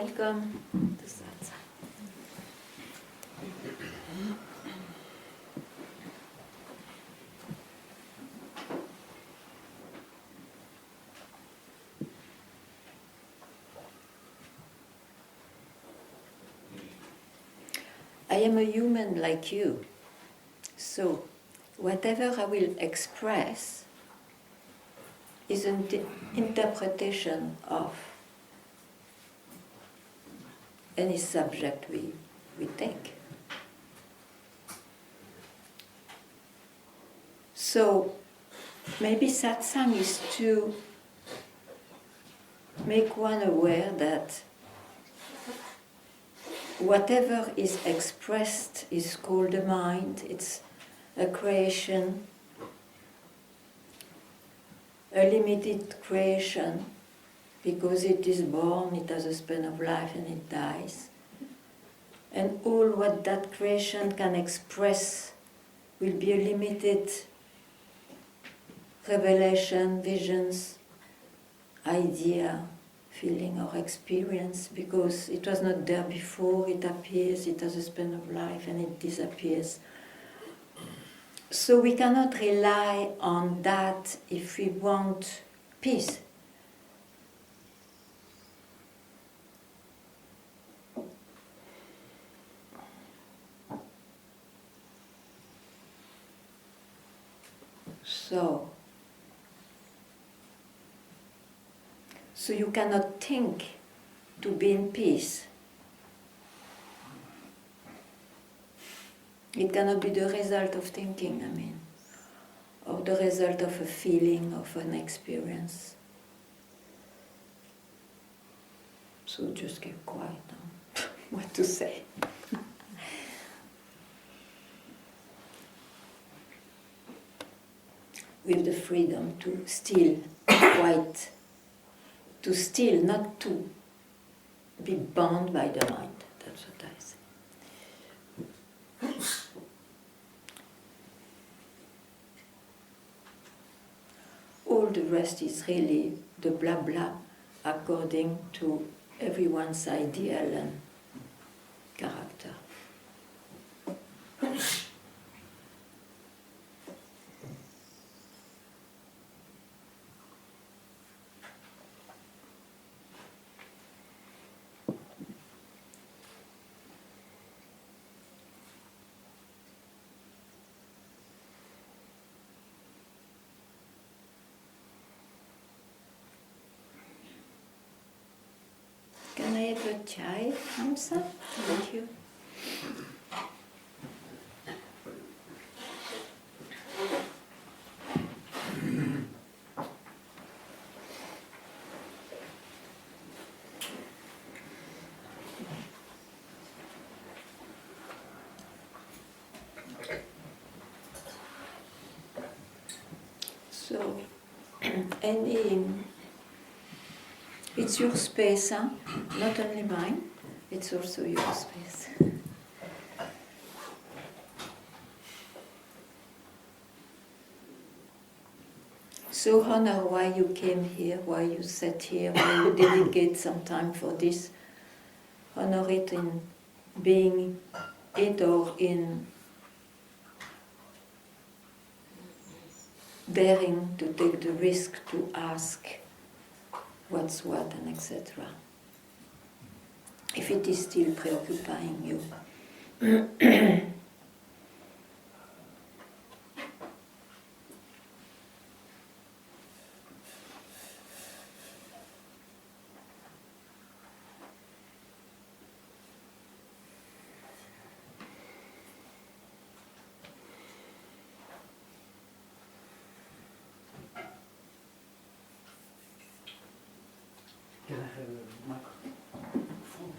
Welcome to Satsang. I am a human like you, so whatever I will express is an interpretation of any subject we take. So maybe satsang is to make one aware that whatever is expressed is called a mind, it's a creation, a limited creation, because it is born, it has a span of life and it dies. And all what that creation can express will be a limited revelation, visions, idea, feeling or experience, because it was not there before, it appears, it has a span of life and it disappears. So we cannot rely on that if we want peace. So you cannot think to be in peace. It cannot be the result of thinking, or the result of a feeling, of an experience. So just keep quiet now. What to say? With the freedom to still, quiet, to still, not to be bound by the mind. That's what I say. All the rest is really the blah blah according to everyone's ideal and character. Can I have a chai, Hamsa? Thank you. So, it's your space, huh? Not only mine, it's also your space. So honor why you came here, why you sat here, why you dedicate some time for this. Honor it in being it or in daring to take the risk to ask what's what and etc. If it is still preoccupying you. Can I have a microphone?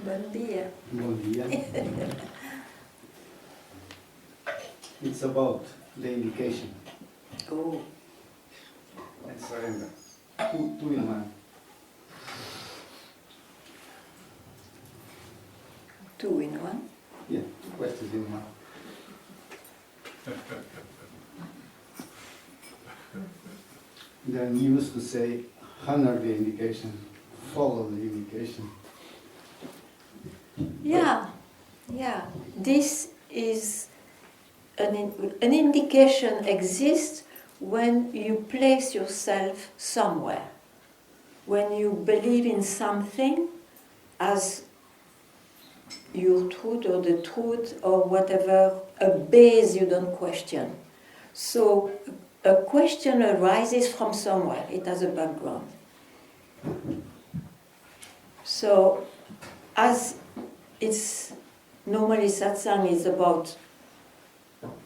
Bon dia. Bon dia. It's about the indication Oh, and surrender. Two in one. two in one. Yeah. questions in mind. Then you used to say, honor the indication, follow the indication. Yeah, yeah. This is an indication exists when you place yourself somewhere, when you believe in something as your truth or the truth or whatever, a base you don't question. So a question arises from somewhere, it has a background. So as it's normally satsang is about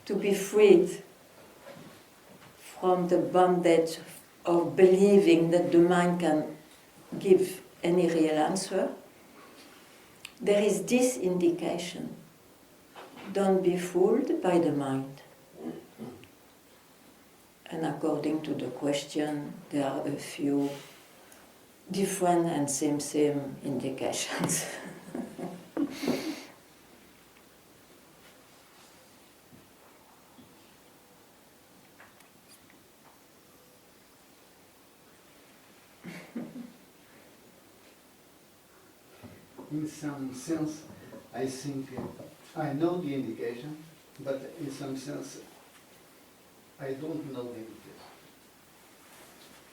to be freed from the bondage of believing that the mind can give any real answer, there is this indication. Don't be fooled by the mind. And according to the question, there are a few different and same indications. In some sense, I think I know the indication, but in some sense, I don't know the indication.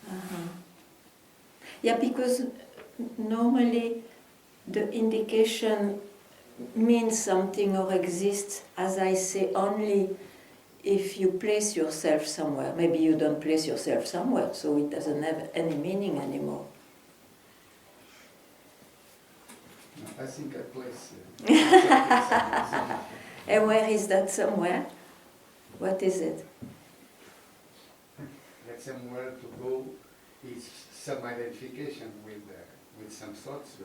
Uh-huh. Yeah, because normally the indication means something or exists, as I say, only if you place yourself somewhere. Maybe you don't place yourself somewhere, so it doesn't have any meaning anymore. I think I place. And where is that somewhere? What is it? Like somewhere to go is some identification with some thoughts.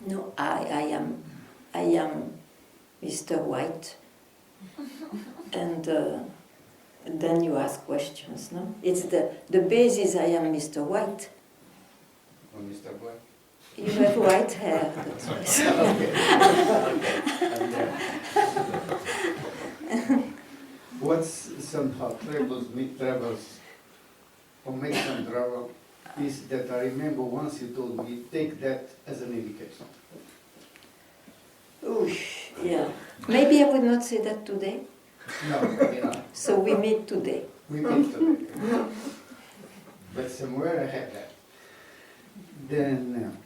No, I am Mr. White. And then you ask questions, no? It's the basis I am Mr. White. Or Mr. Black. You have white hair, that's why. What's somehow troubles me, or makes some trouble, is that I remember once you told me, take that as an indication. Ooh, yeah. Maybe I would not say that today. No, you know, So we meet today. we meet today. But somewhere I had that. Then,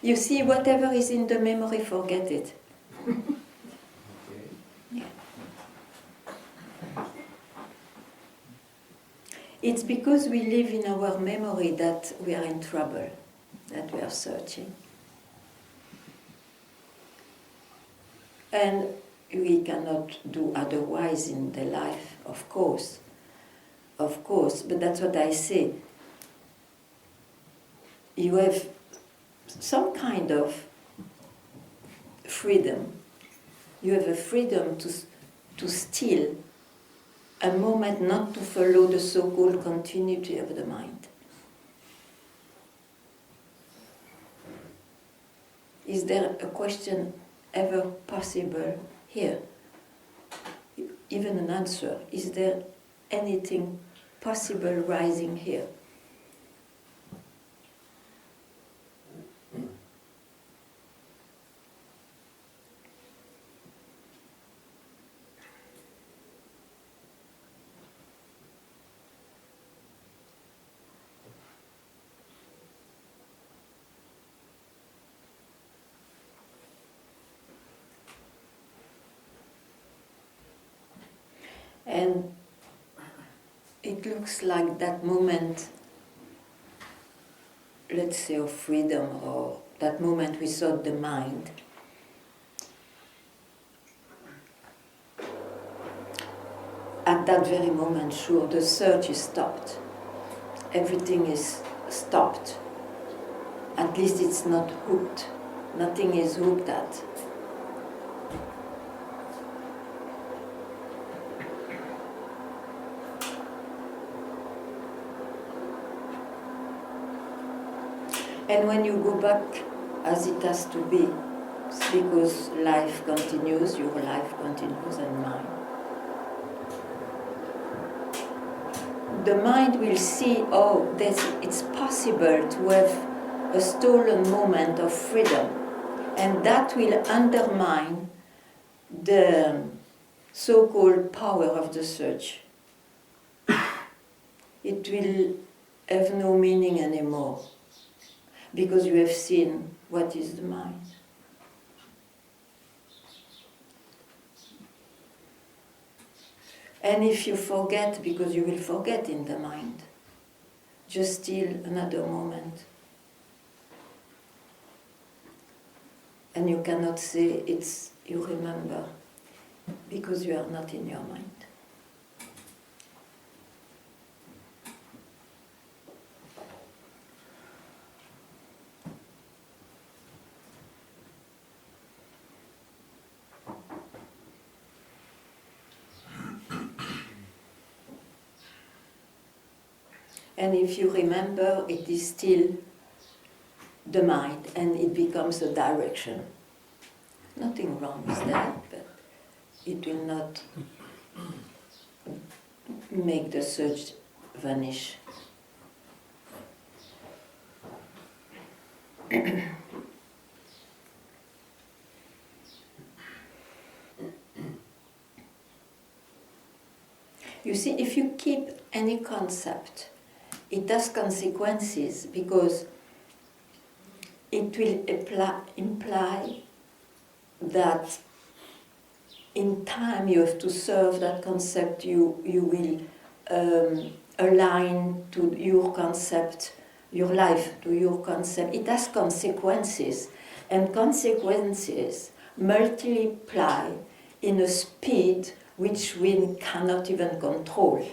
You see, whatever is in the memory, forget it. okay. Yeah. It's because we live in our memory that we are in trouble, that we are searching. And we cannot do otherwise in the life, of course, but that's what I say. You have some kind of freedom. You have a freedom to steal a moment, not to follow the so-called continuity of the mind. Is there a question ever possible here? Even an answer. Is there anything possible rising here? And it looks like that moment, let's say, of freedom, or that moment without the mind, at that very moment, sure, the search is stopped. Everything is stopped. At least it's not hooked. Nothing is hooked at. And when you go back as it has to be, because life continues, your life continues and mine. The mind will see, oh, it's possible to have a stolen moment of freedom, and that will undermine the so-called power of the search. It will have no meaning anymore, because you have seen what is the mind. And if you forget, because you will forget in the mind, just still another moment. And you cannot say it's you remember, because you are not in your mind. And if you remember, it is still the mind, and it becomes a direction. Nothing wrong with that, but it will not make the search vanish. You see, if you keep any concept, it has consequences, because it will imply that in time you have to serve that concept, you will align to your concept, your life to your concept. It has consequences, and consequences multiply in a speed which we cannot even control.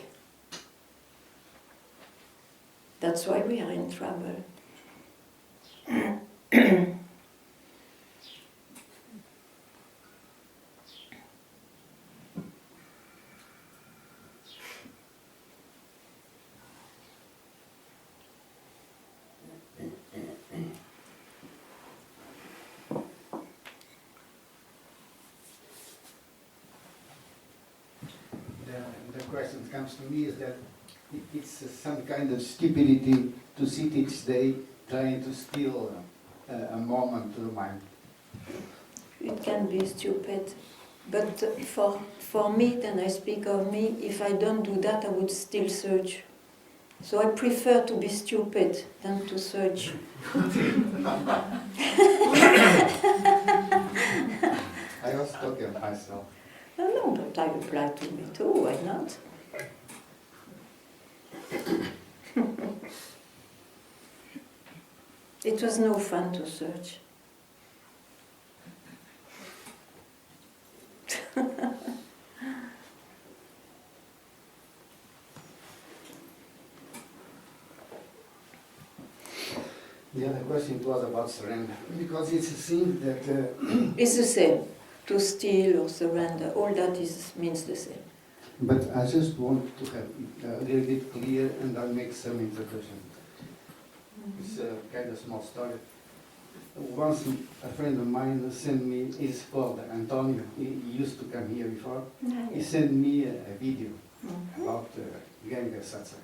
That's why we are in trouble. The question that comes to me is that it's some kind of stupidity to sit each day trying to steal a moment to the mind. It can be stupid, but for me, then I speak of me, if I don't do that, I would still search. So I prefer to be stupid than to search. I was talking of myself. No, but I apply to me too, why not? It was no fun to search. The other question was about surrender, because it's a thing that It's the same. To steal or surrender, all that means the same. but I just want to have it a little bit clear, and I'll make some interpretation. It's a kind of small story. Once a friend of mine sent me, he's called Antonio, he used to come here before, he sent me a video about Ganga Satsang.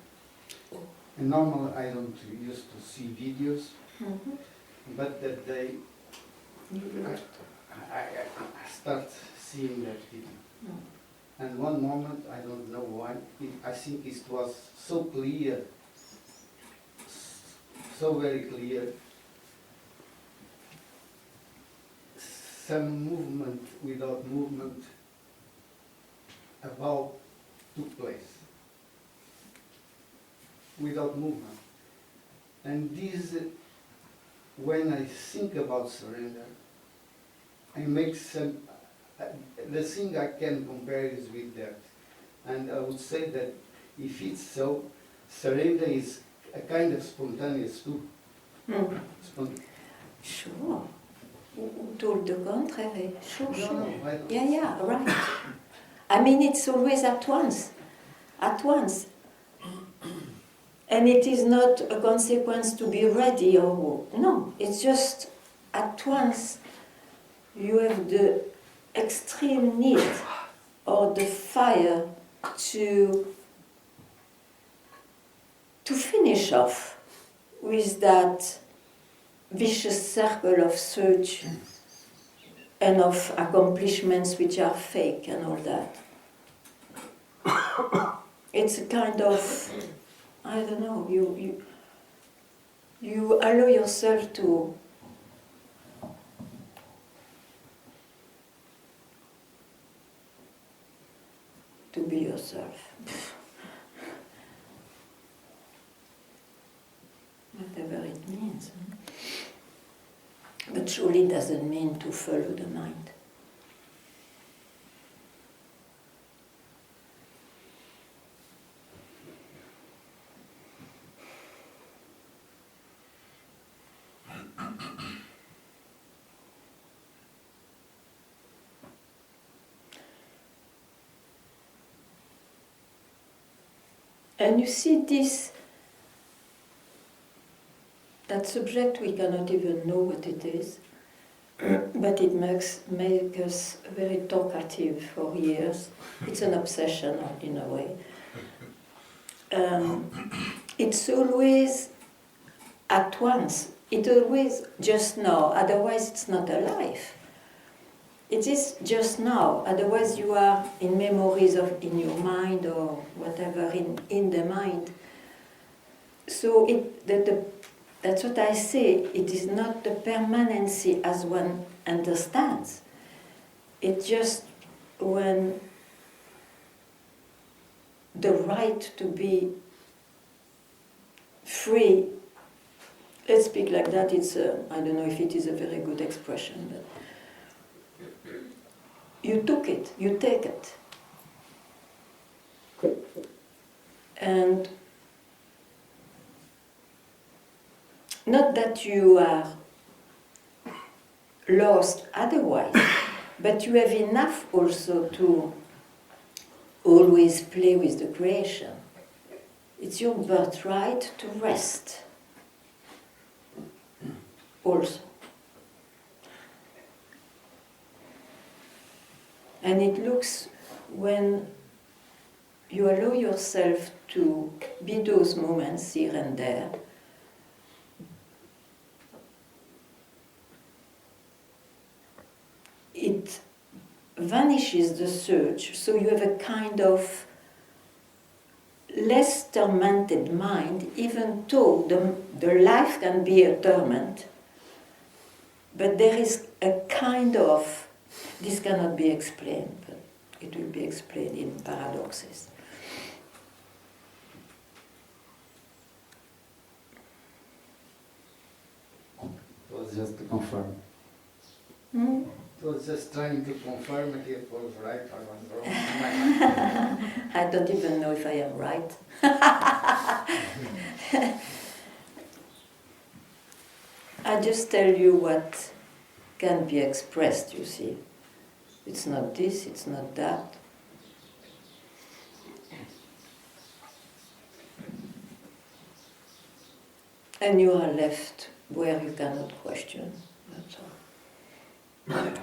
And normally I don't used to see videos, but that day I start seeing that video. And one moment, I don't know why, I think it was so clear, so very clear. Some movement without movement about took place. Without movement. And this, when I think about surrender, I make some, the thing I can compare is with that. And I would say that if it's so, surrender is a kind of spontaneous too. Sure. Who told the contrary? Sure, No, sure. no, I don't. Yeah, right. I mean, it's always at once. At once. And it is not a consequence to be ready or no. It's just at once you have the extreme need or the fire to finish off with that vicious circle of search and of accomplishments which are fake and all that. It's a kind of, I don't know, you allow yourself to be yourself. Whatever it means. But surely it doesn't mean to follow the mind. And you see this, that subject, we cannot even know what it is, but it makes us very talkative for years. It's an obsession in a way. It's always at once, it's always just now, otherwise it's not alive. It is just now, otherwise you are in memories in your mind or whatever in the mind. So that's what I say, it is not the permanency as one understands. It's just when the right to be free, let's speak like that, I don't know if it is a very good expression, but you took it, you take it. And not that you are lost otherwise, but you have enough also to always play with the creation. It's your birthright to rest also. And it looks, when you allow yourself to be those moments here and there, it vanishes the search, so you have a kind of less tormented mind, even though the life can be a torment, but there is a kind of, this cannot be explained, but it will be explained in paradoxes. It was just to confirm. Hmm? It was just trying to confirm if it was right or was wrong. I don't even know if I am right. I just tell you what can be expressed, you see. It's not this, it's not that. And you are left where you cannot question, that's all.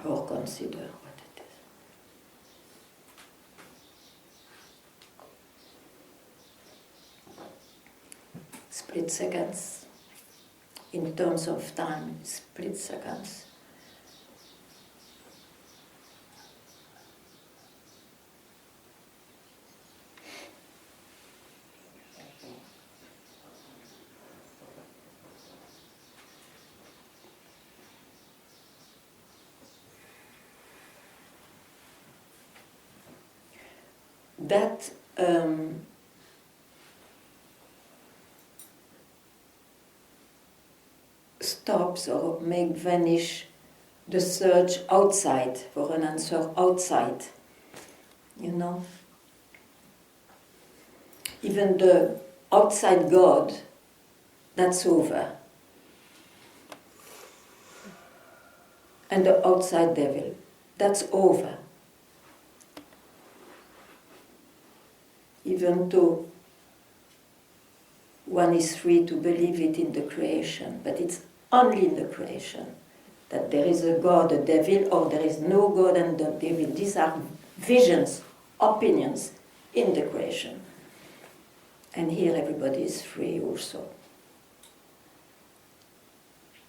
Or consider what it is. Split seconds. In terms of time, split seconds. That stops or make vanish the search outside for an answer outside, you know. Even the outside God, that's over. And the outside devil, that's over. Even though one is free to believe it in the creation, but it's only in the creation that there is a God, a devil, or there is no God and the devil. These are visions, opinions in the creation. And here everybody is free also.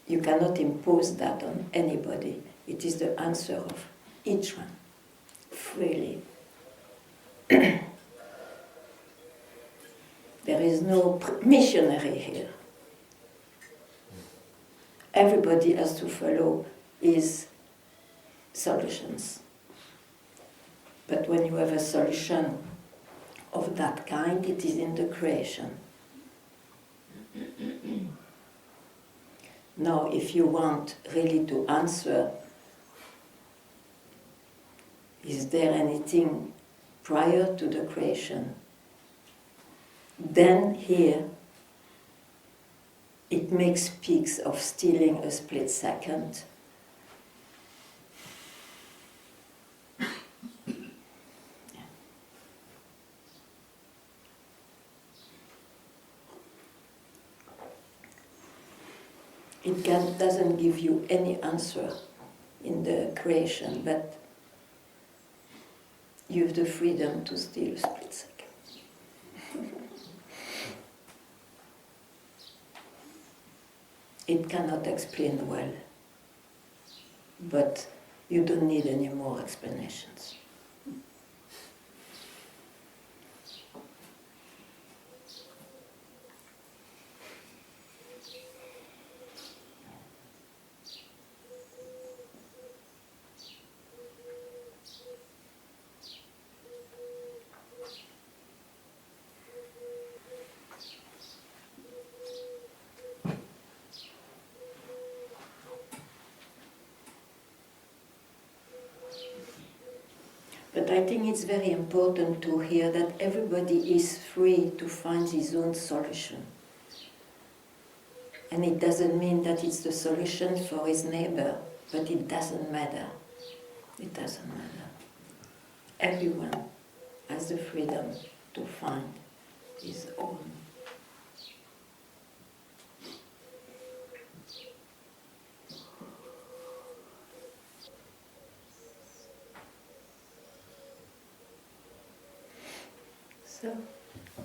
You cannot impose that on anybody. It is the answer of each one, freely. There is no missionary here. Everybody has to follow his solutions. But when you have a solution of that kind, it is in the creation. Now, if you want really to answer, is there anything prior to the creation? Then here, it makes peaks of stealing a split second. It doesn't give you any answer in the creation, but you have the freedom to steal a split second. It cannot explain well, but you don't need any more explanations. But I think it's very important to hear that everybody is free to find his own solution. And it doesn't mean that it's the solution for his neighbor, but it doesn't matter. It doesn't matter. Everyone has the freedom to find his own. So,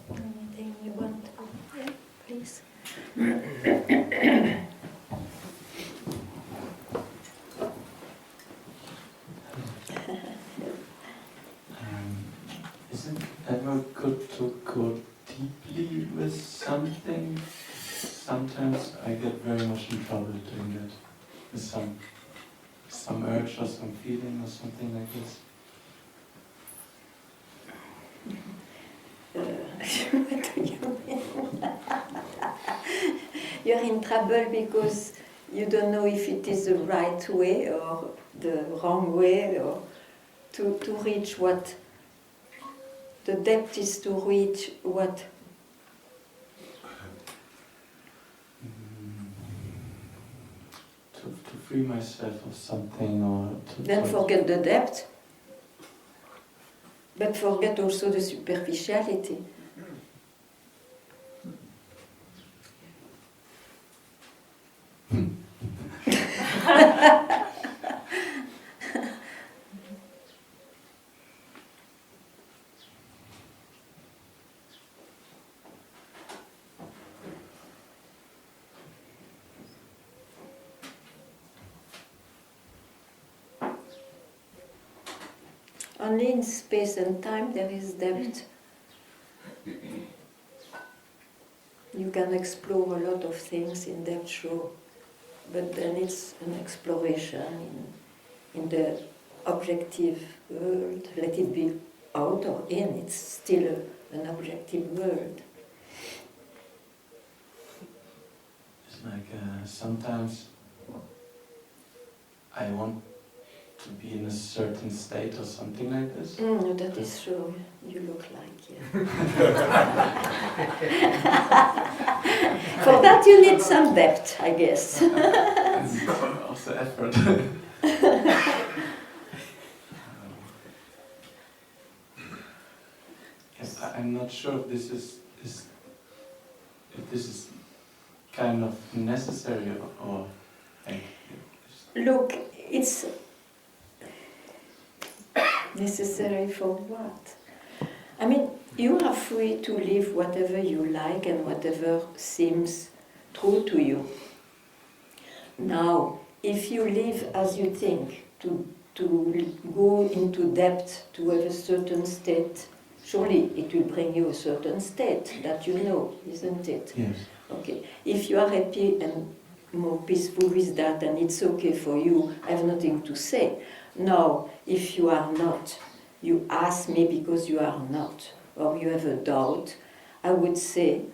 anything you want to? Yeah, please. Is it ever good to go deeply with something? Sometimes I get very much in trouble doing that. With some urge or some feeling or something like this. What do you mean? You're in trouble because you don't know if it is the right way or the wrong way, or to reach what? The depth is to reach what? To free myself of something or to... Then forget the depth, but forget also the superficiality. Only in space and time there is depth. You can explore a lot of things in depth, sure, but then it's an exploration in the objective world. Let it be out or in, it's still an objective world. It's like sometimes I want to be in a certain state or something like this. That is true. You look like, yeah. For that you need some depth, I guess. And also effort. Yes, I'm not sure if this is kind of necessary or like, look, it's necessary for what? I mean, you are free to live whatever you like and whatever seems true to you. Now, if you live as you think, to go into depth to have a certain state, surely it will bring you a certain state that you know, isn't it? Yes. Okay. If you are happy and more peaceful with that and it's okay for you, I have nothing to say. Now, if you are not, you ask me because you are not, or you have a doubt, I would say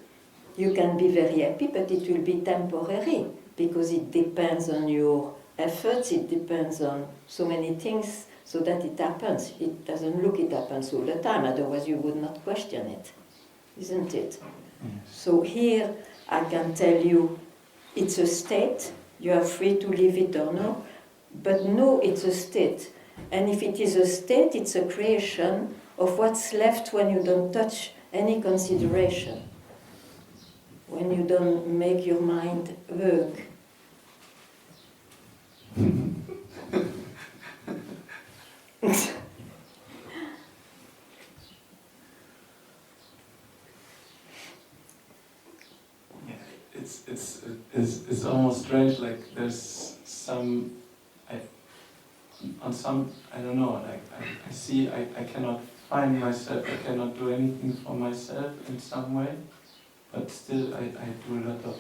you can be very happy, but it will be temporary because it depends on your efforts, it depends on so many things so that it happens. It doesn't look it happens all the time, otherwise you would not question it, isn't it? Yes. So here I can tell you it's a state, you are free to live it or no, but no, it's a state. And if it is a state, it's a creation of what's left when you don't touch any consideration, when you don't make your mind work. It's almost strange. Like there's some, I don't know. Like I see I cannot find myself. I cannot do anything for myself in some way, but still I do a lot of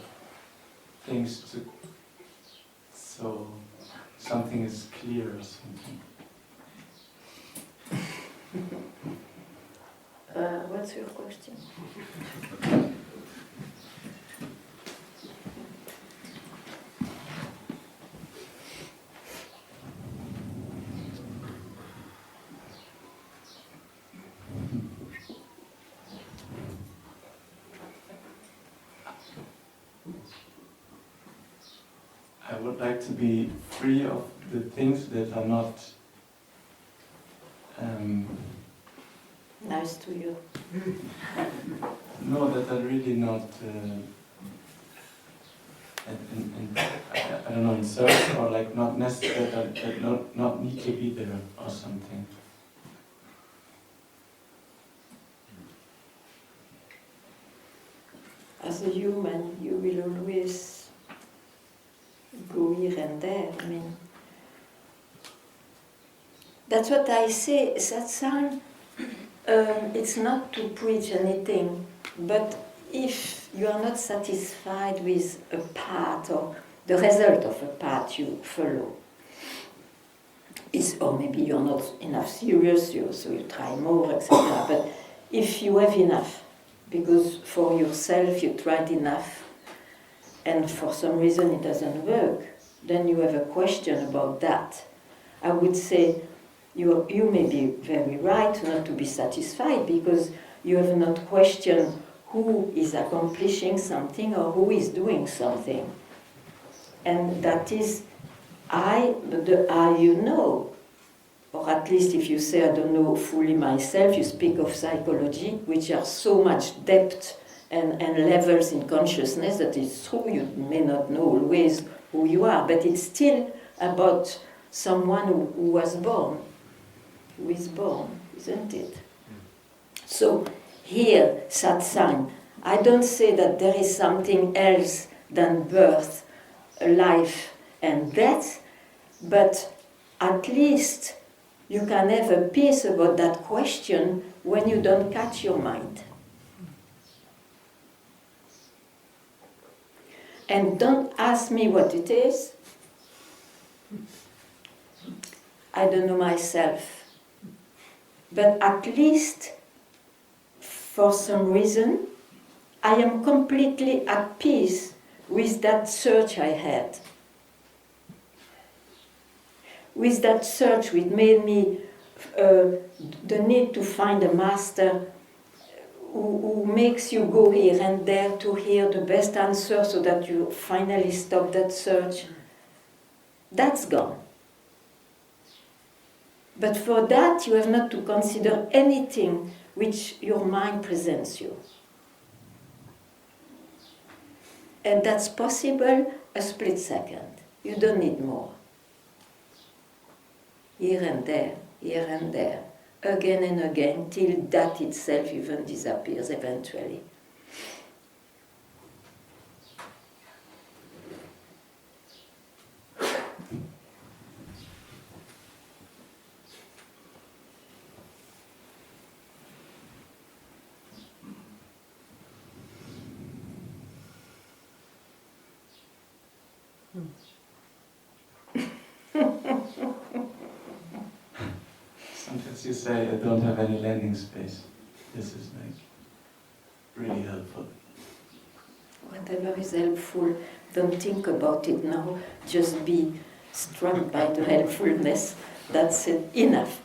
things to. So something is clear or something. What's your question? I would like to be free of the things that are not Nice to you. no, that are really not I don't know, in search or like not necessary, that not need to be there or something. As a human, you will always go here and there. I mean, that's what I say. Satsang, it's not to preach anything, but if you are not satisfied with a path or the result of a path you follow, or maybe you're not enough serious, so you try more, etc. But if you have enough, because for yourself you tried enough, and for some reason it doesn't work, then you have a question about that. I would say you may be very right not to be satisfied because you have not questioned who is accomplishing something or who is doing something. And that is the I you know. Or at least if you say I don't know fully myself, you speak of psychology, which are so much depth and levels in consciousness that it's true you may not know always who you are, but it's still about someone who was born, who is born, isn't it? So here, satsang, I don't say that there is something else than birth, life and death, but at least you can have a peace about that question when you don't catch your mind. And don't ask me what it is. I don't know myself. But at least, for some reason, I am completely at peace with that search I had. With that search which made me the need to find a master who makes you go here and there to hear the best answer so that you finally stop that search, that's gone. But for that you have not to consider anything which your mind presents you. And that's possible a split second. You don't need more. here and there, again and again, till that itself even disappears eventually. Sometimes you say, I don't have any landing space. This is like really helpful. Whatever is helpful, don't think about it now, just be struck by the helpfulness. That's it, enough.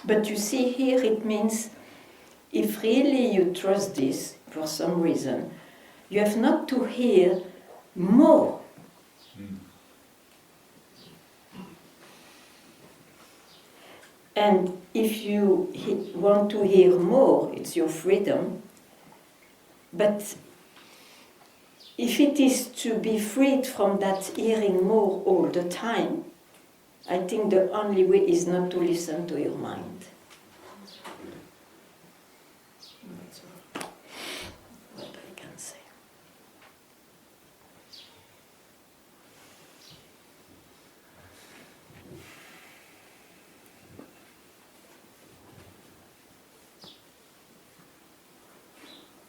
But you see, here it means if really you trust this for some reason, you have not to hear more. And if you want to hear more, it's your freedom. But if it is to be freed from that hearing more all the time, I think the only way is not to listen to your mind. That's what I can say.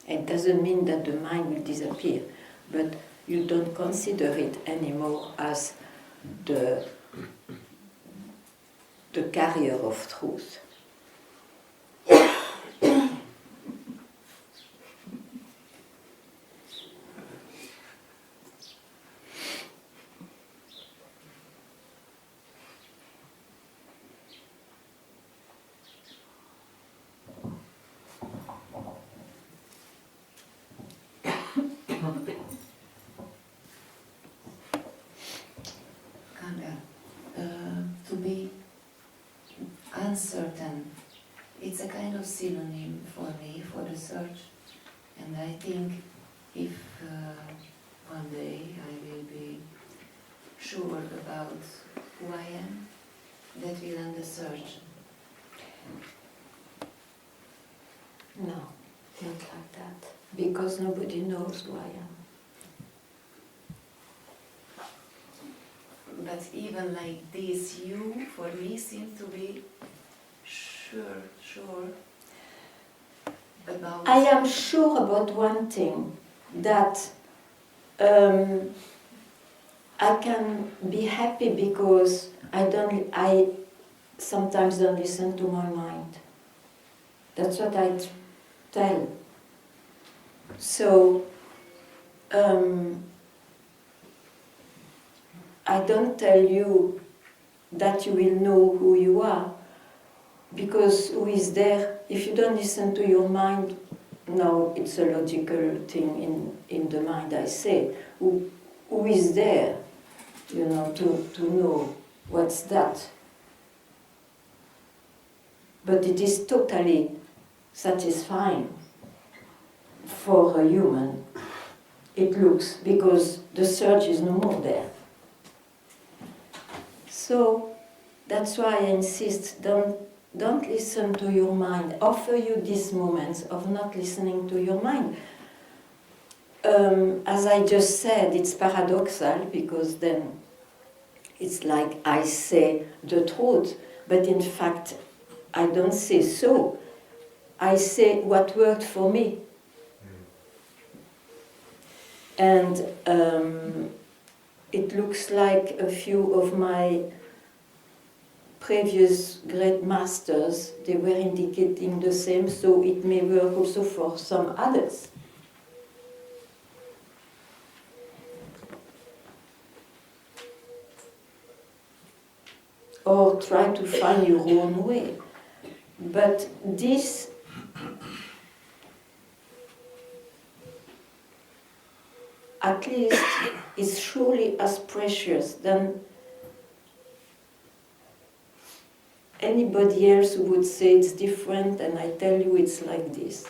It doesn't mean that the mind will disappear, but you don't consider it anymore as the carrier of truth. Ganga, to be uncertain, it's a kind of synonym for me, for the search. And I think if one day I will be sure about who I am, that will end the search. No, not like that, because nobody knows who I am. But even like this, you, for me, seem to be sure about... I am sure about one thing, that I can be happy because I sometimes don't listen to my mind. That's what I tell. So I don't tell you that you will know who you are, because who is there? If you don't listen to your mind, no, it's a logical thing in the mind, I say. Who is there, to know what's that? But it is totally satisfying for a human, it looks, because the search is no more there. So that's why I insist, don't listen to your mind. Offer you these moments of not listening to your mind. As I just said, it's paradoxal, because then it's like I say the truth, but in fact I don't say so. I say what worked for me. And it looks like a few of my previous great masters, they were indicating the same, so it may work also for some others. Or try to find your own way. But this at least is surely as precious than anybody else who would say it's different, and I tell you it's like this.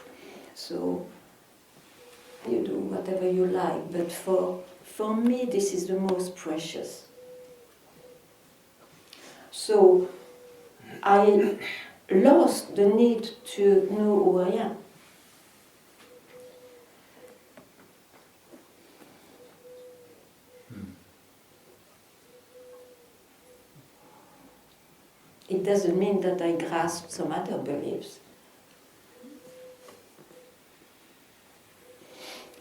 So you do whatever you like, but for me this is the most precious. So I lost the need to know who I am. It doesn't mean that I grasp some other beliefs.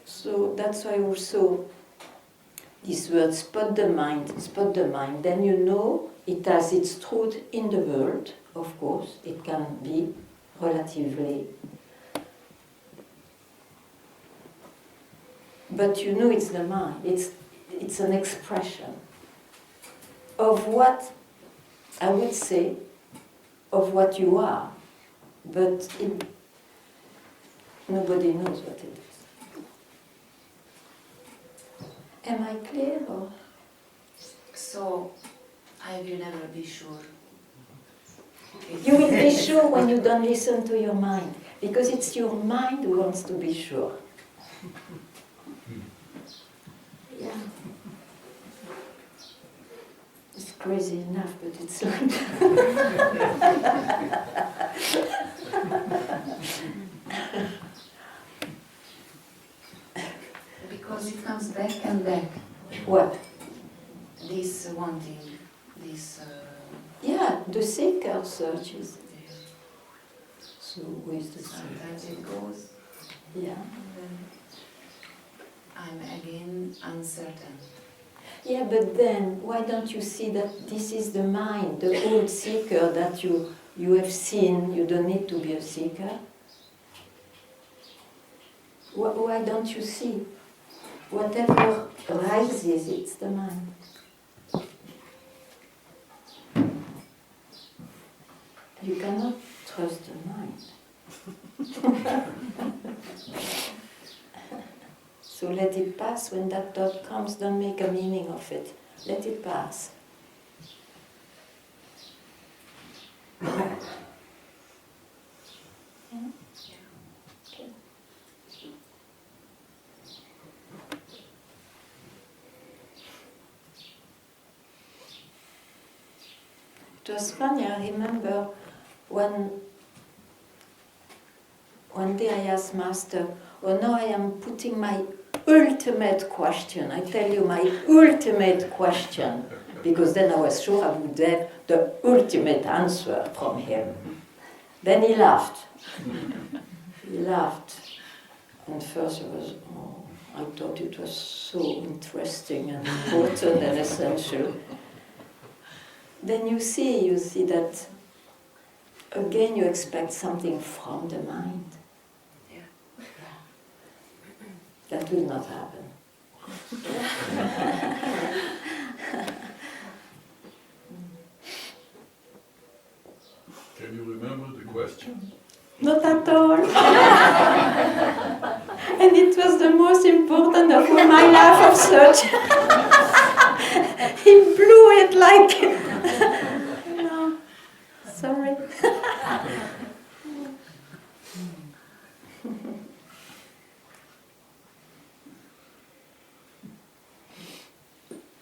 So that's why also this word spot the mind, then you know it has its truth in the world, of course, it can be relatively. But you know it's the mind, it's an expression of what, I would say, of what you are, but nobody knows what it is. Am I clear? Or? So, I will never be sure. You will be sure when you don't listen to your mind, because it's your mind who wants to be sure. Yeah. It's crazy enough, but it's like Because it comes back and back. What? This wanting, this... Yeah, the seeker searches. So where is the seeker? sometimes it goes, Yeah. and then I'm again uncertain. Yeah, but then why don't you see that this is the mind, the old seeker that you have seen? You don't need to be a seeker. Why don't you see? Whatever rises, it's the mind. You cannot trust the mind. So let it pass. When that thought comes, don't make a meaning of it. Let it pass. Yeah? Okay. It was funny, I remember one day I asked Master, oh, now I am putting my ultimate question. I tell you my ultimate question, because then I was sure I would have the ultimate answer from him. Then he laughed. He laughed. And first I was, oh, I thought it was so interesting and important and essential. Then you see that again you expect something from the mind. That will not happen. Can you remember the question? Not at all. And it was the most important of all my life of search. He blew it like... No, sorry.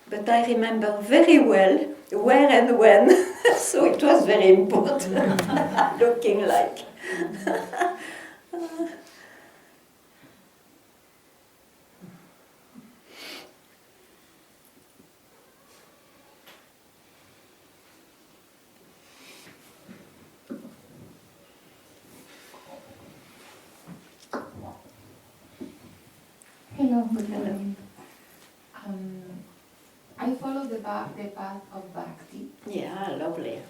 But I remember very well where and when, so it was very important, looking like. Hello, good morning. I follow the path of Bhakti, Yeah, lovely.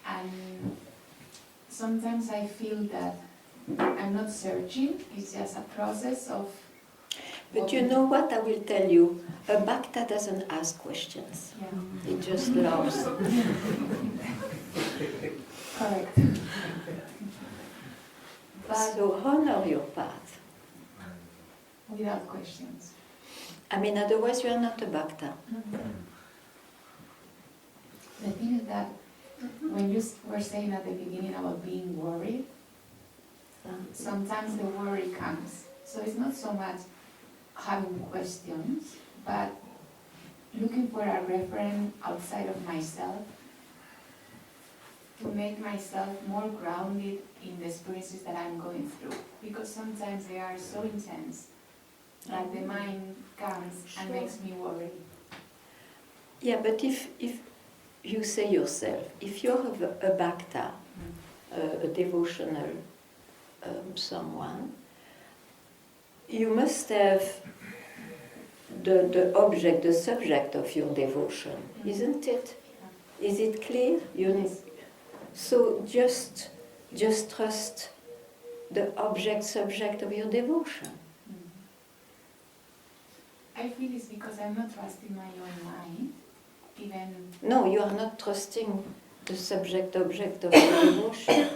and sometimes I feel that I'm not searching, it's just a process of... But you know what I will tell you? A Bhakta doesn't ask questions. Yeah, It just loves. correct. But So honor your path. without questions. I mean, otherwise you are not a Bhakta. The thing is that when you were saying at the beginning about being worried, sometimes the worry comes. So it's not so much having questions, but looking for a reference outside of myself to make myself more grounded in the experiences that I'm going through. Because sometimes they are so intense that the mind comes and makes me worry. Yeah, but if you say yourself, if you're a bhakta, a devotional someone, you must have the object, the subject of your devotion, isn't it? Is it clear? So just trust the object, subject of your devotion. I feel it's because I'm not trusting my own mind, even... No, you are not trusting the subject, object of your devotion.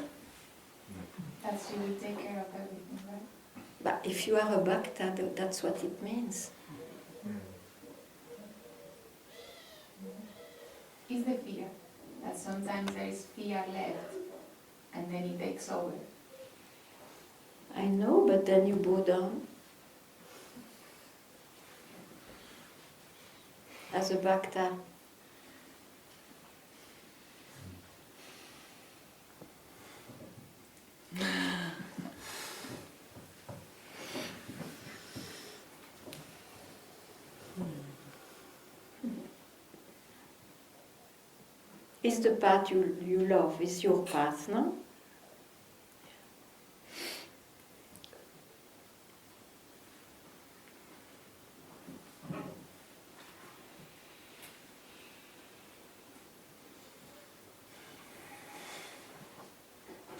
That she will take care of everything, right? But if you are a bhakta, that's what it means. Is the fear that sometimes there is fear left and then it takes over. I know, but then you bow down. As a bhakta. Is the path you love, is your path, no?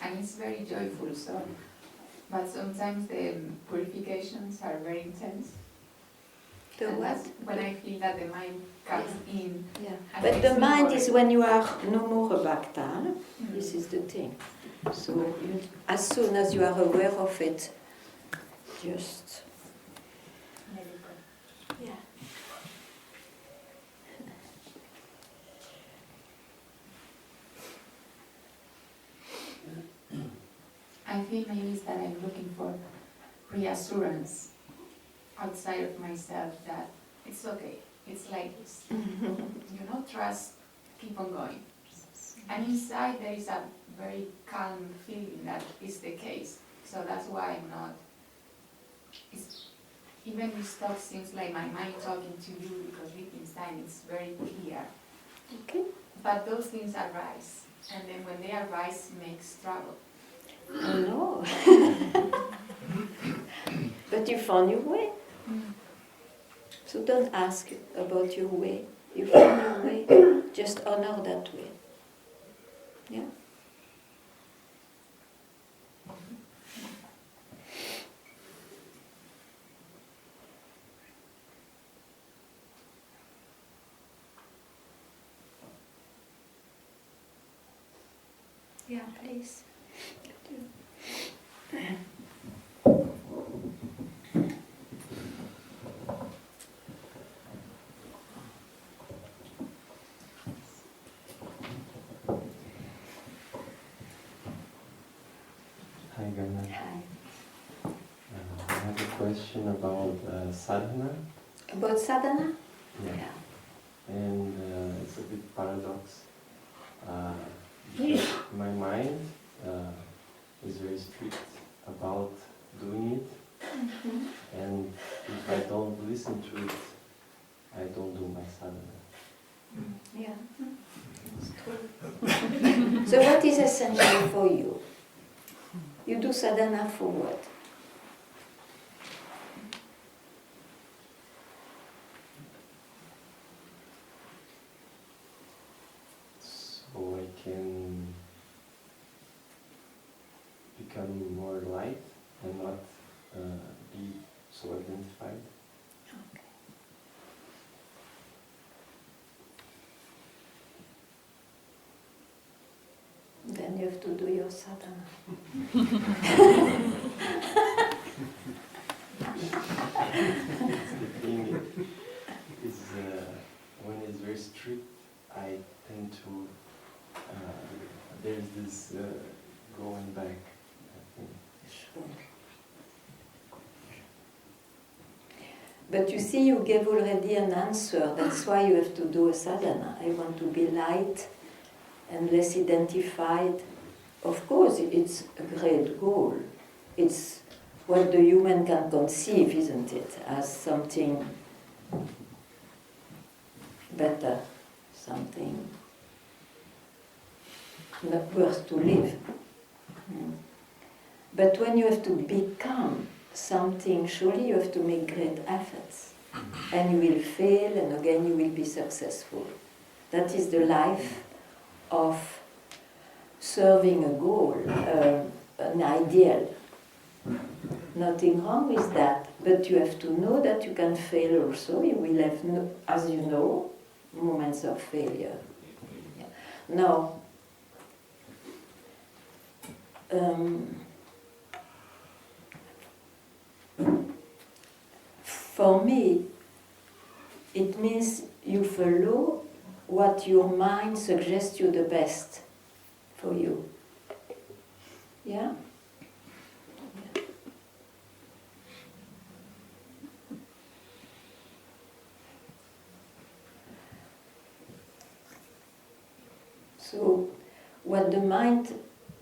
And it's very joyful, so. But sometimes the purifications are very intense. The And what? that's when I feel that the mind comes in. Yeah. And But makes the me mind worry. is when you are no more a bhakta. This is the thing. So as soon as you are aware of it, just... Yeah. I feel maybe it's that I'm looking for reassurance outside of myself that it's okay, it's like this. Trust, keep on going. And inside there is a very calm feeling that is the case. So that's why I'm not, even this talk seems like my mind talking to you because deep inside it's very clear. Okay. But those things arise, and then when they arise, makes trouble. I know. But you found your way. So don't ask about your way. You found your way. Just honor that way. Yeah? Yeah, please. Hi, Ganga. Hi. I have a question about sadhana. About sadhana? Yeah. And it's a bit paradox. Because my mind is very strict about doing it. And if I don't listen to it, I don't do my sadhana. Yeah, it's true. So what is essential for you? You do sadhana for what? So I can become more light and not be so identified. Okay. Then you have to do your sadhana. The thing is when it's very strict, I tend to this going back. I think. Sure. But you see, you gave already an answer. That's why you have to do a sadhana. I want to be light and less identified. Of course, it's a great goal. It's what the human can conceive, isn't it, as something better, something not worth to live. But when you have to become something, surely you have to make great efforts. And you will fail, and again you will be successful. That is the life of serving a goal, an ideal. Nothing wrong with that, but you have to know that you can fail also. You will have, as you know, moments of failure. Yeah. Now, for me, it means you follow what your mind suggests you the best for you. Yeah? Yeah. So, what the mind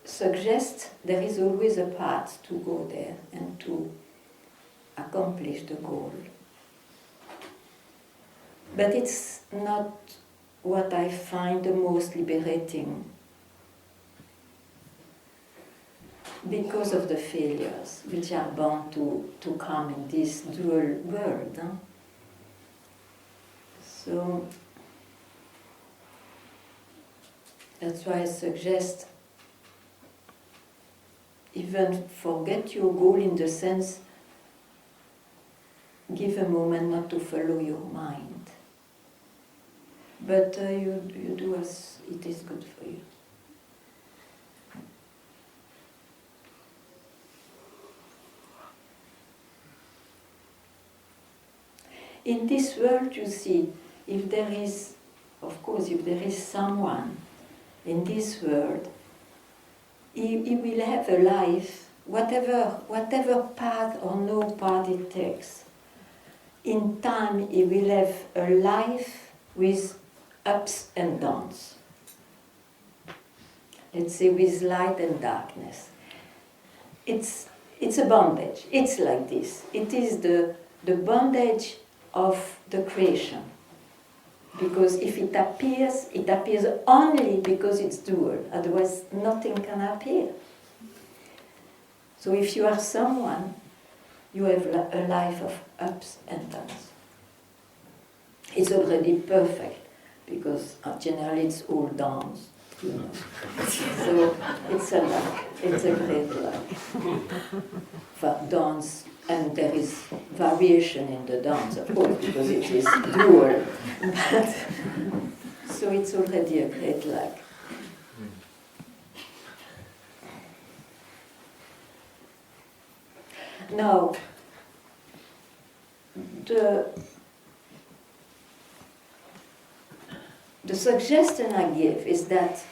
suggests, there is always a path to go there and to accomplish the goal. But it's not what I find the most liberating because of the failures which are bound to come in this dual world. Huh? So that's why I suggest even forget your goal in the sense, give a moment not to follow your mind. But you do as it is good for you. In this world, you see, if there is, of course, if there is someone in this world, he will have a life, whatever path or no path it takes. In time, he will have a life with ups and downs. Let's say with light and darkness. It's a bondage. It's like this. It is the bondage of the creation. Because if it appears only because it's dual. Otherwise, nothing can appear. So if you are someone, you have a life of ups and downs. It's already perfect, because generally it's all downs, you know. So it's a life, it's a great life. For downs, and there is variation in the downs, of course, because it is dual. But, so it's already a great life. Now, the suggestion I give is that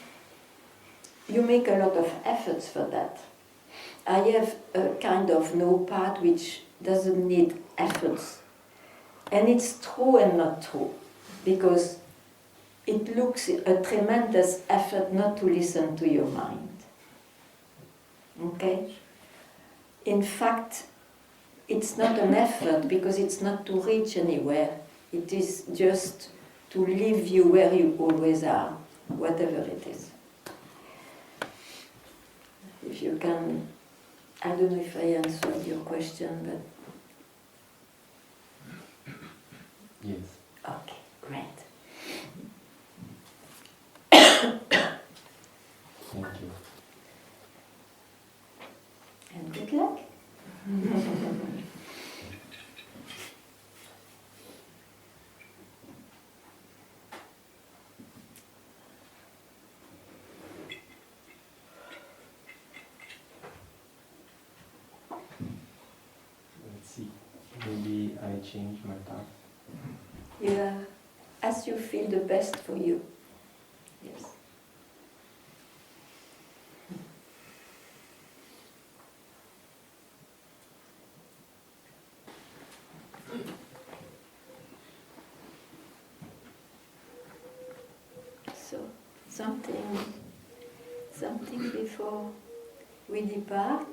you make a lot of efforts for that. I have a kind of no path which doesn't need efforts. And it's true and not true, because it looks a tremendous effort not to listen to your mind. Okay? In fact, it's not an effort because it's not to reach anywhere. It is just to leave you where you always are, whatever it is. If you can, I don't know if I answered your question, but... Yes. Okay, great. Thank you. And good luck. Let's see. Maybe I change my path. Yeah, as you feel the best for you. Yes. So something before we depart.